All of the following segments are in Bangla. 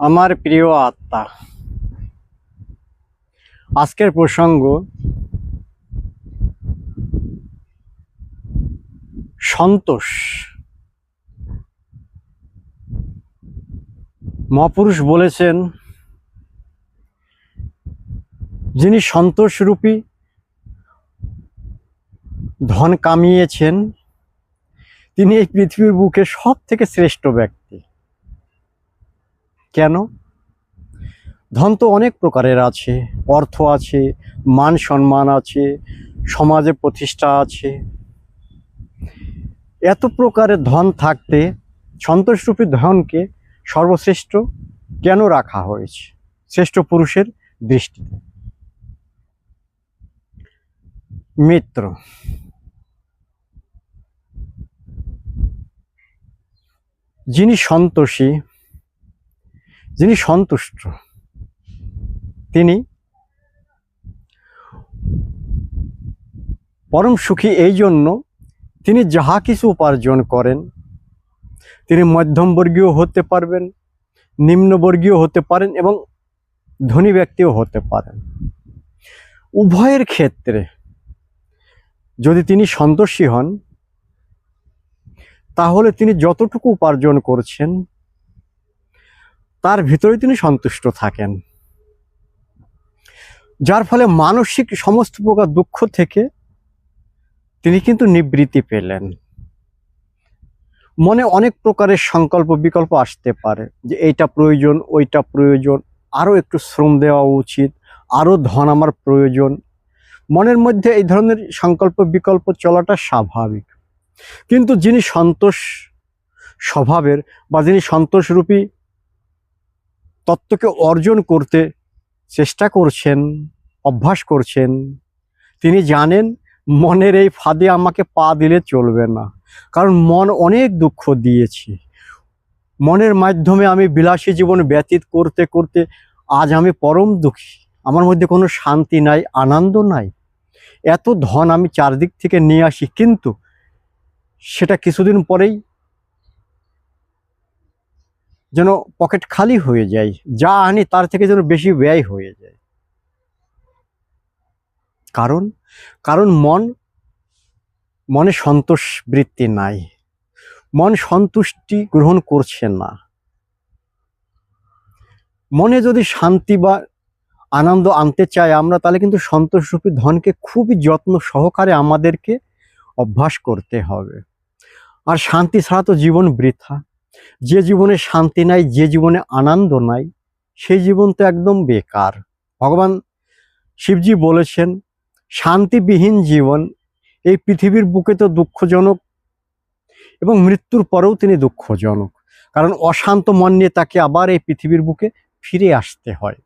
আমার প্রিয় আত্মা, আজকের প্রসঙ্গ সন্তোষ। মহাপুরুষ বলেছেন, যিনি সন্তোষরূপী ধন কামিয়েছেন তিনি এই পৃথিবীর বুকে সব থেকে শ্রেষ্ঠ ব্যক্তি। কেন? ধন তো অনেক প্রকারের আছে, অর্থ আছে, মান সম্মান আছে, সমাজে প্রতিষ্ঠা আছে। এত প্রকারের ধন থাকতে সন্তোষরূপী ধনকে সর্বশ্রেষ্ঠ কেন রাখা হয়েছে শ্রেষ্ঠ পুরুষের দৃষ্টিতে? মিত্র, যিনি সন্তোষী, যিনি সন্তুষ্ট, তিনি পরম সুখী। এই জন্য তিনি যাহা কিছু উপার্জন করেন, তিনি মধ্যমবর্গীয় হতে পারবেন, নিম্নবর্গীয় হতে পারেন এবং ধনী ব্যক্তিও হতে পারেন। উভয়ের ক্ষেত্রে যদি তিনি সন্তোষী হন, তাহলে তিনি যতটুকু উপার্জন করছেন তার ভিতরে তিনি সন্তুষ্ট থাকেন, যার ফলে মানসিক সমস্ত প্রকার দুঃখ থেকে তিনি কিন্তু নিবৃত্তি পেলেন। মনে অনেক প্রকারের সংকল্প বিকল্প আসতে পারে যে এইটা প্রয়োজন, ওইটা প্রয়োজন, আরও একটু শ্রম দেওয়া উচিত, আরও ধন আমার প্রয়োজন। মনের মধ্যে এই ধরনের সংকল্প বিকল্প চলাটা স্বাভাবিক। কিন্তু যিনি সন্তোষ স্বভাবের বা যিনি সন্তোষরূপী তত্ত্বকে অর্জন করতে চেষ্টা করছেন, অভ্যাস করছেন, তিনি জানেন মনের এই ফাঁদে আমাকে পা দিলে চলবে না। কারণ মন অনেক দুঃখ দিয়েছে। মনের মাধ্যমে আমি বিলাসী জীবন ব্যতীত করতে করতে আজ আমি পরম দুঃখী। আমার মধ্যে কোনো শান্তি নাই, আনন্দ নাই। এত ধন আমি চারদিক থেকে নিয়ে আসি, কিন্তু সেটা কিছুদিন পরেই যেন পকেট খালি হয়ে যায়, যা আনি তার থেকে যেন বেশি ব্যয় হয়ে যায়। কারণ মনে সন্তোষ বৃত্তি নাই, মন সন্তুষ্টি গ্রহণ করছে না। মনে যদি শান্তি বা আনন্দ আনতে চাই আমরা, তাহলে কিন্তু সন্তোষরূপী ধনকে খুবই যত্ন সহকারে আমাদেরকে অভ্যাস করতে হবে। আর শান্তি ছাড়া তো জীবন বৃথা। যে জীবনে শান্তি নাই, যে জীবনে আনন্দ নাই, সেই জীবন তো একদম বেকার। ভগবান শিবজি বলেছেন, শান্তিবিহীন জীবন এই পৃথিবীর বুকে তো দুঃখজনক, এবং মৃত্যুর পরেও তিনি দুঃখজনক। কারণ অশান্ত মন নিয়ে তাকে আবার এই পৃথিবীর বুকে ফিরে আসতে হয়,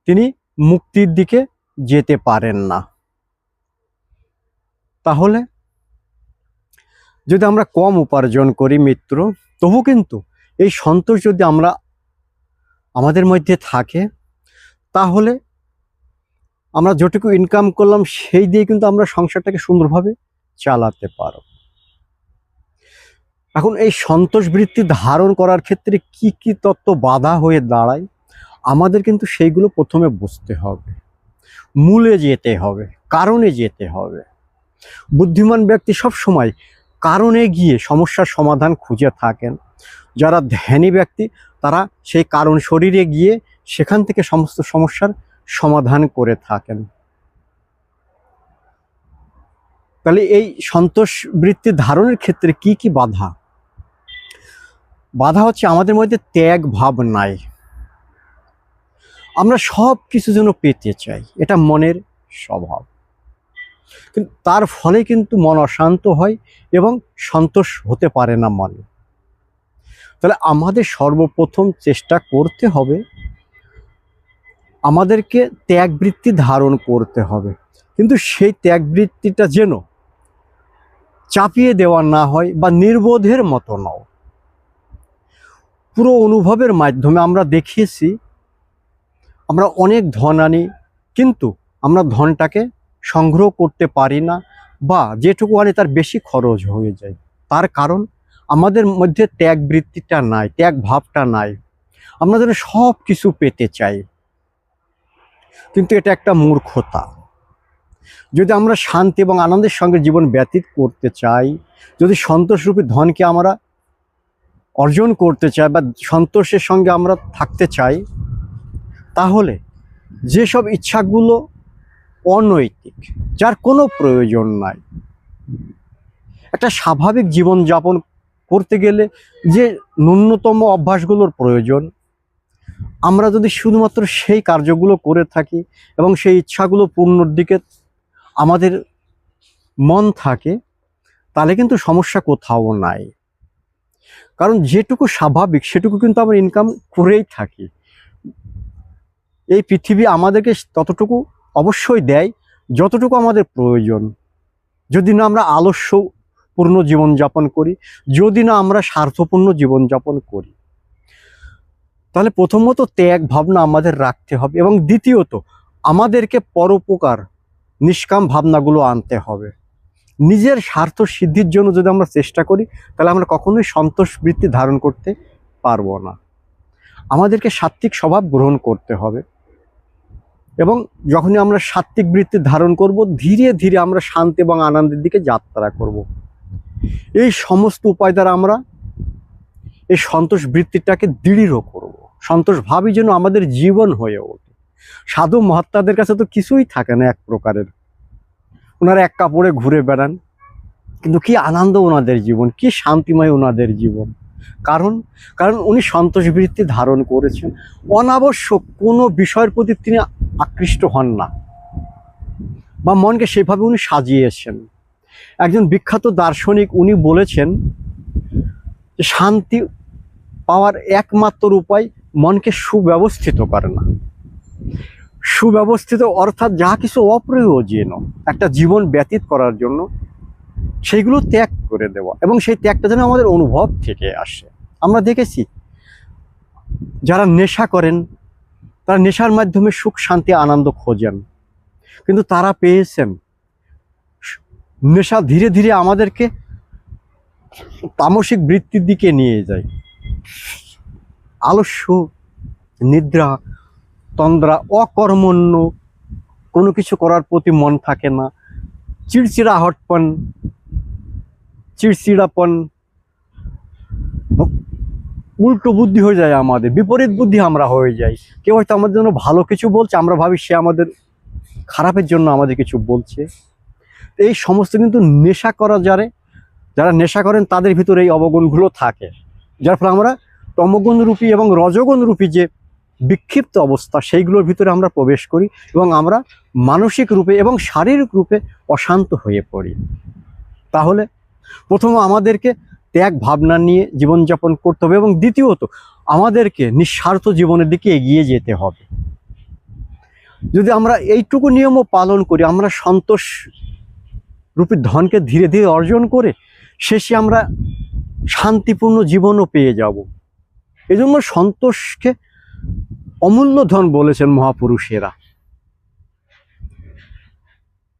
তিনি মুক্তির দিকে যেতে পারেন না। তাহলে যদি আমরা কম উপার্জন করি মিত্র, তবু কিন্তু এই সন্তোষ যদি আমাদের মধ্যে থাকে, তাহলে আমরা যেটুকু ইনকাম করলাম সেই দিয়ে কিন্তু আমরা সংসারটাকে সুন্দরভাবে চালাতে পারব। এখন এই সন্তোষ বৃত্তি ধারণ করার ক্ষেত্রে কি কি তত্ত্ব বাধা হয়ে দাঁড়ায়, আমাদের কিন্তু সেইগুলো প্রথমে বুঝতে হবে, মূলে যেতে হবে, কারণে যেতে হবে। বুদ্ধিমান ব্যক্তি সব সময় কারণে গিয়ে সমস্যার সমাধান খুঁজে থাকেন। যারা ধ্যানী ব্যক্তি তারা সেই কারণ শরীরে গিয়ে সেখান থেকে সমস্ত সমস্যার সমাধান করে থাকেন। তাহলে এই সন্তোষ বৃত্তি ধারণের ক্ষেত্রে কি কি বাধা? বাধা হচ্ছে আমাদের মধ্যে ত্যাগ ভাব নাই। আমরা সব কিছু যেন পেতে চাই, এটা মনের স্বভাব। কিন্তু তার ফলে কিন্তু মন অশান্ত হয় এবং সন্তোষ হতে পারে না মনে। তাহলে আমাদের সর্বপ্রথম চেষ্টা করতে হবে, আমাদেরকে ত্যাগবৃত্তি ধারণ করতে হবে। কিন্তু সেই ত্যাগবৃত্তিটা যেন চাপিয়ে দেওয়া না হয় বা নির্বোধের মতো নয়। পুরো অনুভবের মাধ্যমে আমরা দেখিয়েছি, আমরা অনেক ধন আনি, কিন্তু আমরা ধনটাকে সংগ্রহ করতে পারি না, বা যেটুকু আনি তার বেশি খরচ হয়ে যায়। তার কারণ আমাদের মধ্যে ত্যাগ বৃত্তিটা নাই, ত্যাগ ভাবটা নাই। আমরা যেন সব কিছু পেতে চাই, কিন্তু এটা একটা মূর্খতা। যদি আমরা শান্তি এবং আনন্দের সঙ্গে জীবন ব্যতীত করতে চাই, যদি সন্তোষরূপী ধনকে আমরা অর্জন করতে চাই বা সন্তোষের সঙ্গে আমরা থাকতে চাই, তাহলে যেসব ইচ্ছাগুলো অনৈতিক, যার কোনো প্রয়োজন নাই, একটা স্বাভাবিক জীবনযাপন করতে গেলে যে ন্যূনতম অভ্যাসগুলোর প্রয়োজন, আমরা যদি শুধুমাত্র সেই কার্যগুলো করে থাকি এবং সেই ইচ্ছাগুলো পূর্ণর দিকে আমাদের মন থাকে, তাহলে কিন্তু সমস্যা কোথাও নাই। কারণ যেটুকু স্বাভাবিক সেটুকু কিন্তু আমরা ইনকাম করেই থাকি। এই পৃথিবী আমাদেরকে ততটুকু অবশ্যই দেয় যতটুকু আমাদের প্রয়োজন। যদি না আমরা আলস্যপূর্ণ জীবনযাপন করি, যদি না আমরা স্বার্থপূর্ণ জীবনযাপন করি, তাহলে প্রথমত ত্যাগ ভাবনা আমাদের রাখতে হবে এবং দ্বিতীয়ত আমাদেরকে পরোপকার নিষ্কাম ভাবনাগুলো আনতে হবে। নিজের স্বার্থ সিদ্ধির জন্য যদি আমরা চেষ্টা করি, তাহলে আমরা কখনোই সন্তোষ বৃত্তি ধারণ করতে পারবো না। আমাদেরকে সাত্ত্বিক স্বভাব গ্রহণ করতে হবে এবং যখনই আমরা সাত্ত্বিক বৃত্তি ধারণ করব, ধীরে ধীরে আমরা শান্তি এবং আনন্দের দিকে যাত্রা করব। এই সমস্ত উপায় দ্বারা আমরা এই সন্তোষ বৃত্তিটাকে দৃঢ় করব। সন্তোষ ভাবই যেন আমাদের জীবন হয়ে ওঠে। সাধু মহাত্মাদের কাছে তো কিছুই থাকে না এক প্রকারের, ওনারা এক কাপড়ে ঘুরে বেড়ান, কিন্তু কি আনন্দ ওনাদের জীবন, কি শান্তিময় ওনাদের জীবন। কারণ উনি সন্তোষ বৃত্তি ধারণ করেছেন। অনাবশ্যক কোনো বিষয়ের প্রতি তিনি আকৃষ্ট হন না বা মনকে সেভাবে উনি সাজিয়েছেন। একজন বিখ্যাত দার্শনিক উনি বলেছেন যে শান্তি পাওয়ার একমাত্র উপায় মনকে সুব্যবস্থিত করে না। সুব্যবস্থিত অর্থাৎ যা কিছু অপ্রয়োজনীয় একটা জীবন ব্যতীত করার জন্য সেইগুলো ত্যাগ করে দেওয়া, এবং সেই ত্যাগটা যেন আমাদের অনুভব থেকে আসে। আমরা দেখেছি যারা নেশা করেন, তারা নেশার মাধ্যমে সুখ শান্তি আনন্দ খোঁজেন, কিন্তু তারা পেয়েছেন। নেশা ধীরে ধীরে আমাদেরকে তামসিক বৃত্তির দিকে নিয়ে যায়। আলস্য, নিদ্রা, তন্দ্রা, অকর্মণ্য, কোনো কিছু করার প্রতি মন থাকে না, চিড়চিড়াপন, উল্টো বুদ্ধি হয়ে যায় আমাদের, বিপরীত বুদ্ধি আমরা হয়ে যাই। কেউ হয়তো আমাদের জন্য ভালো কিছু বলছে, আমরা ভাবি সে আমাদের খারাপের জন্য আমাদের কিছু বলছে। এই সমস্ত কিন্তু নেশা করা যারা নেশা করেন তাদের ভিতরে এই অবগুণগুলো থাকে, যার ফলে আমরা তমগুণরূপী এবং রজগুণরূপী যে বিক্ষিপ্ত অবস্থা সেইগুলোর ভিতরে আমরা প্রবেশ করি এবং আমরা মানসিক রূপে এবং শারীরিক রূপে অশান্ত হয়ে পড়ি। তাহলে প্রথম আমাদেরকে ত্যাগ ভাবনা নিয়ে জীবনযাপন করতে হবে এবং দ্বিতীয়ত আমাদেরকে নিঃস্বার্থ জীবনের দিকে এগিয়ে যেতে হবে। যদি আমরা এইটুকু নিয়মও পালন করি, আমরা সন্তোষ রূপী ধনকে ধীরে ধীরে অর্জন করে শেষে আমরা শান্তিপূর্ণ জীবনও পেয়ে যাব। এজন্য সন্তোষকে অমূল্য ধন বলেছেন মহাপুরুষেরা।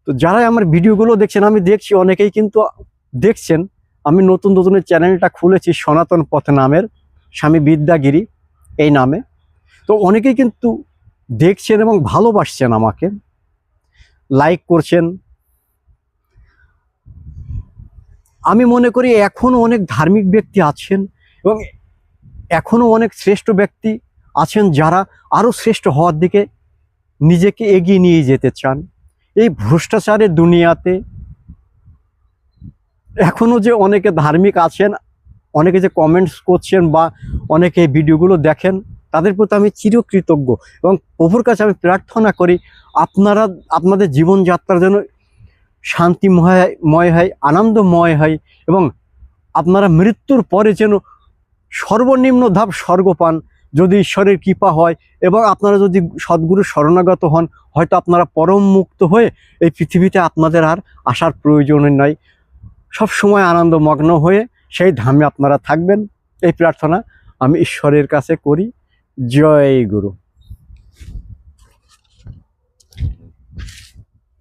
তো যারাই আমার ভিডিওগুলো দেখছেন, আমি দেখছি অনেকেই কিন্তু দেখছেন, আমি নতুন চ্যানেলটা খুলেছি সনাতন পথ নামের, স্বামী বিদ্যাগিরি এই নামে। তো অনেকেই কিন্তু দেখছেন এবং ভালোবাসছেন, আমাকে লাইক করছেন। আমি মনে করি এখনো অনেক ধার্মিক ব্যক্তি আছেন এবং এখনো অনেক শ্রেষ্ঠ ব্যক্তি আছেন যারা আরো শ্রেষ্ঠ হওয়ার দিকে নিজেকে এগিয়ে নিয়ে যেতে চান। এই ভ্রষ্টাচারের দুনিয়াতে এখনো যে অনেকে ধার্মিক আছেন, অনেকে যে কমেন্টস করছেন বা অনেকে এই ভিডিওগুলো দেখেন, তাদের প্রতি আমি চিরকৃতজ্ঞ এবং প্রভুর কাছে আমি প্রার্থনা করি আপনাদের জীবনযাত্রা যেন শান্তিময় হয়, আনন্দময় হয় এবং আপনারা মৃত্যুর পরে যেন সর্বনিম্ন ধাপ স্বর্গ পান যদি ঈশ্বরের কৃপা হয়, এবং আপনারা যদি সদ্গুরু শরণাগত হন, হয়তো আপনারা পরম মুক্ত হয়ে এই পৃথিবীতে আপনাদের আর আসার প্রয়োজন নয়, সব সময় আনন্দমগ্ন হয়ে সেই ধামে আপনারা থাকবেন। এই প্রার্থনা আমি ঈশ্বরের কাছে করি। জয় গুরু।